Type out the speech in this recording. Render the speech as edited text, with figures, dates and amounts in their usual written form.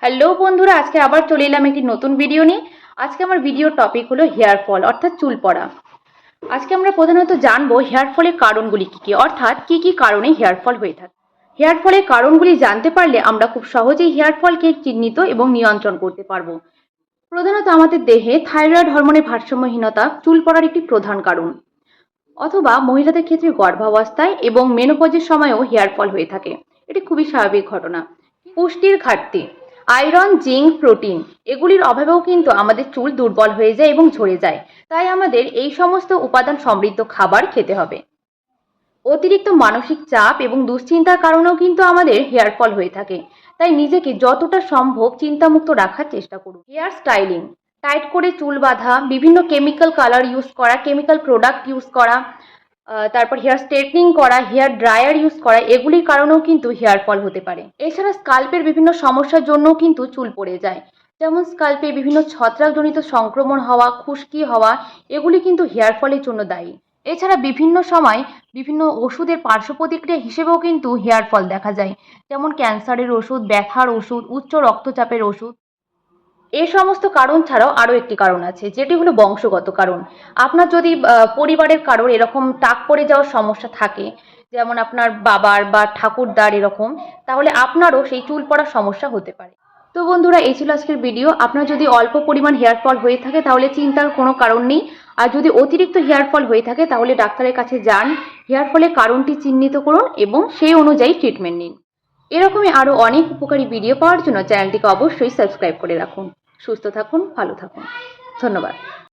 Hello বন্ধুরা, আজকে আবার চলে এলাম একটি নতুন ভিডিও নিয়ে। আজকে আমার ভিডিওর টপিক হলো হেয়ার ফল অর্থাৎ চুল পড়া। আজকে আমরা প্রধানত জানবো হেয়ার ফলের কারণগুলি কী কী, অর্থাৎ কী কী কারণে হেয়ার ফল হয়ে থাকে। হেয়ার ফলের কারণগুলি জানতে পারলে আমরা খুব সহজেই হেয়ার ফলকে চিহ্নিত এবং নিয়ন্ত্রণ করতে পারবো। প্রধানত আমাদের দেহে থাইরয়েড হরমোনের ভারসাম্যহীনতা চুল পড়ার একটি প্রধান কারণ, অথবা মহিলাদের ক্ষেত্রে গর্ভাবস্থায় এবং মেনোপজের সময়ও হেয়ার ফল হয়ে থাকে। এটি খুবই স্বাভাবিক ঘটনা। পুষ্টির ঘাটতি, আয়রন, জিঙ্ক, প্রোটিন এগুলির অভাবেও কিন্তু আমাদের চুল দুর্বল হয়ে যায় এবং ঝরে যায়। তাই আমাদের এই সমস্ত উপাদান সমৃদ্ধ খাবার খেতে হবে। অতিরিক্ত মানসিক চাপ এবং দুশ্চিন্তার কারণেও কিন্তু আমাদের হেয়ার ফল হয়ে থাকে। তাই নিজেকে যতটা সম্ভব চিন্তামুক্ত রাখার চেষ্টা করুন। হেয়ার স্টাইলিং, টাইট করে চুল বাঁধা, বিভিন্ন কেমিক্যাল কালার ইউজ করা, কেমিক্যাল প্রোডাক্ট ইউজ করা, তারপর হেয়ার স্ট্রেটনিং করা, হেয়ার ড্রায়ার ইউজ করা, এগুলির কারণেও কিন্তু হেয়ার ফল হতে পারে। এছাড়া স্কাল্পের বিভিন্ন সমস্যার জন্যও কিন্তু চুল পড়ে যায়, যেমন স্কাল্পে বিভিন্ন ছত্রাকজনিত সংক্রমণ হওয়া, খুশকি হওয়া, এগুলি কিন্তু হেয়ার ফলের জন্য দায়ী। এছাড়া বিভিন্ন সময় বিভিন্ন ওষুধের পার্শ্ব প্রতিক্রিয়া হিসেবেও কিন্তু হেয়ার ফল দেখা যায়, যেমন ক্যান্সারের ওষুধ, ব্যথার ওষুধ, উচ্চ রক্তচাপের ওষুধ। এই সমস্ত কারণ ছাড়াও আরও একটি কারণ আছে, যেটি হলো বংশগত কারণ। আপনার যদি পরিবারের কারোর এরকম টাক পড়ে যাওয়ার সমস্যা থাকে, যেমন আপনার বাবার বা ঠাকুরদার এরকম, তাহলে আপনারও সেই চুল পড়ার সমস্যা হতে পারে। তো বন্ধুরা, এই ছিল আজকের ভিডিও। আপনার যদি অল্প পরিমাণ হেয়ার ফল হয়ে থাকে তাহলে চিন্তার কোনো কারণ নেই। আর যদি অতিরিক্ত হেয়ার ফল হয়ে থাকে তাহলে ডাক্তারের কাছে যান, হেয়ার ফলের কারণটি চিহ্নিত করুন এবং সেই অনুযায়ী ট্রিটমেন্ট নিন। এরকমই আরও অনেক উপকারী ভিডিও পাওয়ার জন্য চ্যানেলটিকে অবশ্যই সাবস্ক্রাইব করে রাখুন। সুস্থ থাকুন, ভালো থাকুন। ধন্যবাদ।